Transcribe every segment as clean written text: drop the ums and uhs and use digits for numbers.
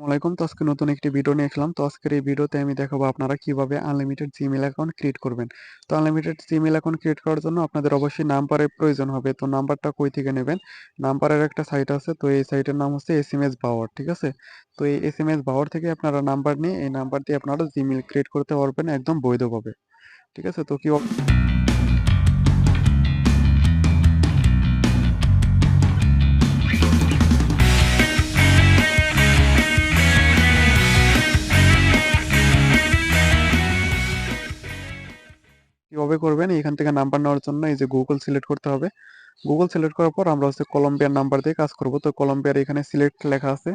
আসসালামাইকুম। তো আজকে নতুন একটি ভিডিও নিয়ে আসলাম। তো আজকের এই ভিডিওতে আমি দেখাবো আপনারা কিভাবে আনলিমিটেড জিমেইল অ্যাকাউন্ট ক্রিয়েট করবেন। তো আনলিমিটেড জিমেইল অ্যাকাউন্ট ক্রিয়েট করার জন্য আপনাদের অবশ্যই নাম্বারের প্রয়োজন হবে। তো নাম্বারটা কই থেকে নেবেন? নাম্বারের একটা সাইট আছে। তো এই সাইটের নাম হচ্ছে এসএমএস বাওয়ার, ঠিক আছে? তো এই এসএমএস বাওয়ার থেকে আপনারা নাম্বার নিয়ে এই নাম্বার দিয়ে আপনারা জিমেইল ক্রিয়েট করতে পারবেন একদম বৈধভাবে। ঠিক আছে? তো কিভাবে করবেন? এখান থেকে নাম্বার নেওয়ার জন্য এই যে গুগল সিলেক্ট করতে হবে। গুগল সিলেক্ট করার পর আমরা হচ্ছে কলম্বিয়ার নাম্বার দিয়ে কাজ করব। তো কলম্বিয়ার এখানে সিলেক্ট লেখা আছে।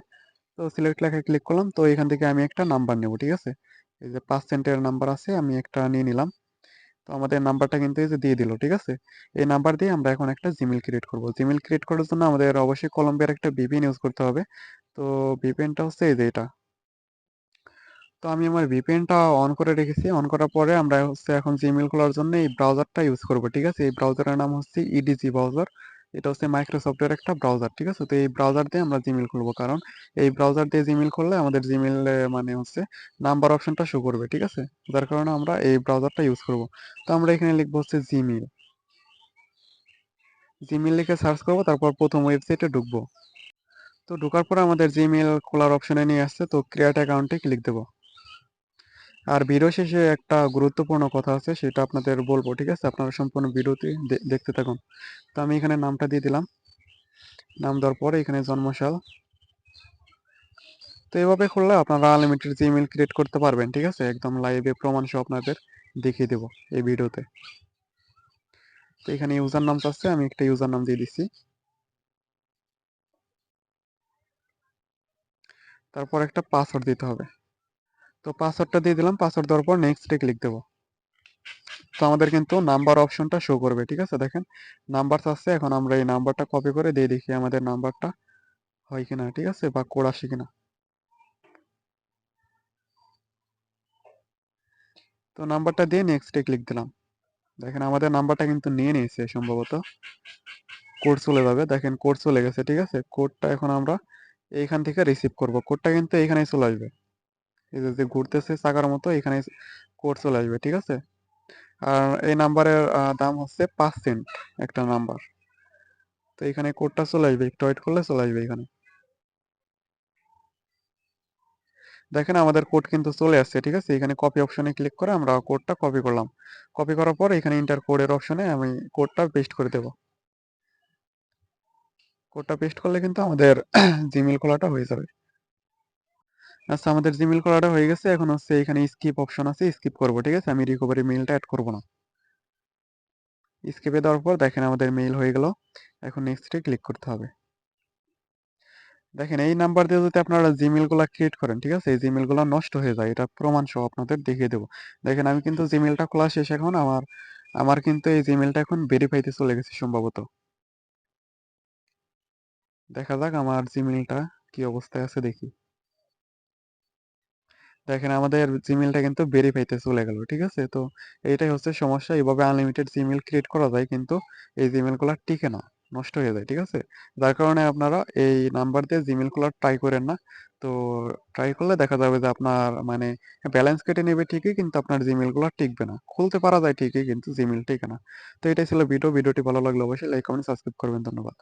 তো সিলেক্ট লেখায় ক্লিক করলাম। তো এখান থেকে আমি একটা নাম্বার নেব, ঠিক আছে? এই যে 5 সেন্টের নাম্বার আছে, আমি একটা নিয়ে নিলাম। তো আমাদের নাম্বারটা কিন্তু এই যে দিয়ে দিল, ঠিক আছে? এই নাম্বার দিয়ে আমরা এখন একটা জিমেইল ক্রিয়েট করব। জিমেইল ক্রিয়েট করার জন্য আমাদের অবশ্যই কলম্বিয়ার একটা ভিপিএন ইউজ করতে হবে। তো ভিপিএনটা হচ্ছে এই যে এটা। তো আমি আমার ভিপিএনটা অন করে রেখেছি। অন করার পরে আমরা হচ্ছে এখন জিমেইল খোলার জন্য এই ব্রাউজারটা ইউজ করব, ঠিক আছে? এই ব্রাউজারের নাম হচ্ছে ইডিজি ব্রাউজার। এটা হচ্ছে মাইক্রোসফটের একটা ব্রাউজার, ঠিক আছে? তো এই ব্রাউজার দিয়ে আমরা জিমেইল খুলবো, কারণ এই ব্রাউজার দিয়ে জিমেইল খুললে আমাদের জিমেইল মানে হচ্ছে নাম্বার অপশনটা শো করবে, ঠিক আছে? যার কারণে আমরা এই ব্রাউজারটা ইউজ করব। তো আমরা এখানে লিখবো হচ্ছে জিমেইল। জিমেইল লিখে সার্চ করব, তারপর প্রথম ওয়েবসাইটে ঢুকবো। তো ঢোকার পরে আমাদের জিমেইল খোলার অপশনে নিয়ে আসছে। তো ক্রিয়েট অ্যাকাউন্টে ক্লিক দেবো। আর ভিডিও শেষে একটা গুরুত্বপূর্ণ কথা আছে, সেটা আপনাদের বলবো, ঠিক আছে? আপনারা সম্পূর্ণ ভিডিওটি দেখতে থাকুন। তো আমি এখানে নামটা দিয়ে দিলাম। নাম দেওয়ার পরে এখানে জন্মসাল। তো এভাবে করলে আপনারা আনলিমিটেড জিমেইল ক্রিয়েট করতে পারবেন, ঠিক আছে? একদম লাইভে প্রমাণ সহ আপনাদের দেখিয়ে দেবো এই ভিডিওতে। তো এখানে ইউজার নাম চাচ্ছে, আমি একটা ইউজার নাম দিয়ে দিচ্ছি। তারপর একটা পাসওয়ার্ড দিতে হবে। তো পাসওয়ার্ডটা দিয়ে দিলাম। পাসওয়ার্ড দেওয়ার পর নেক্সটে ক্লিক দেবো। তো আমাদের কিন্তু নাম্বার অপশনটা শো করবে, ঠিক আছে? দেখেন নাম্বার চাচ্ছে। এখন আমরা এই নাম্বারটা কপি করে দিয়ে দেখি আমাদের নাম্বারটা হয় কিনা, ঠিক আছে? বা কোড আসে কিনা। তো নাম্বারটা দিয়ে নেক্সটে ক্লিক দিলাম। দেখেন আমাদের নাম্বারটা কিন্তু নিয়ে নিয়েছে সম্ভবত। কোড চলে যাবে, দেখেন কোড চলে গেছে, ঠিক আছে? কোডটা এখন আমরা এইখান থেকে রিসিভ করব। কোডটা কিন্তু এখানেই চলে আসবে। এই যে যে ঘুরতেছে চাকার মতো, এখানে কোড চলে আসবে, ঠিক আছে? আর এই নাম্বারের দাম হচ্ছে 5 সেন্ট একটা নাম্বার। তো এখানে কোডটা চলে আসবে, একটু ওয়েট করলে চলে আসবে এখানে। দেখেন আমাদের কোড কিন্তু চলে আসছে, ঠিক আছে? এখানে কপি অপশনে ক্লিক করে আমরা কোডটা কপি করলাম। কপি করার পর এখানে ইন্টার কোডের অপশনে আমি কোডটা পেস্ট করে দেব। কোডটা পেস্ট করলে কিন্তু আমাদের জিমেইল খোলাটা হয়ে যাবে। আচ্ছা, আমাদের জিমেইল খোলাটা হয়ে গেছে। এখন হচ্ছে এখানে স্কিপ অপশন আছে, স্কিপ করব, ঠিক আছে? আমি রিকভারি মেইলটা অ্যাড করব না। স্কিপে দেওয়ার পর দেখেন আমাদের মেইল হয়ে গেল। এখন নেক্সটে ক্লিক করতে হবে। দেখেন এই নাম্বার দিয়ে যদি আপনারা জিমেইল গুলা ক্রিয়েট করেন, ঠিক আছে? এই জিমেইল গুলা নষ্ট হয়ে যায়, এটা প্রমাণ সহ আপনাদের দেখিয়ে দেবো। দেখেন আমি কিন্তু জিমেইলটা খোলা শেষ। এখন আমার আমার কিন্তু এই জিমেইলটা এখন ভেরিফাইতে চলে গেছে সম্ভবত। দেখা যাক আমার জিমেইলটা কি অবস্থায় আছে দেখি। দেখেন আমাদের জিমেইলটা কিন্তু ভেরিফাইতে চলে গেল, ঠিক আছে? তো এইটাই হচ্ছে সমস্যা। এইভাবে আনলিমিটেড জিমেইল ক্রিয়েট করা যায়, কিন্তু এই জিমেইল গুলা টিকে না, নষ্ট হয়ে যায়, ঠিক আছে? যার কারণে আপনারা এই নাম্বার দিয়ে জিমেইল খোলার ট্রাই করেন না। তো ট্রাই করলে দেখা যাবে যে আপনার মানে ব্যালেন্স কেটে নেবে ঠিকই, কিন্তু আপনার জিমেইল গুলো টিকবে না। খুলতে পারা যায় ঠিকই, কিন্তু জিমেইল টিকে না। তো এটাই ছিল ভিডিওটি ভালো লাগলে অবশ্যই লাইক কমেন্ট সাবস্ক্রাইব করবেন। ধন্যবাদ।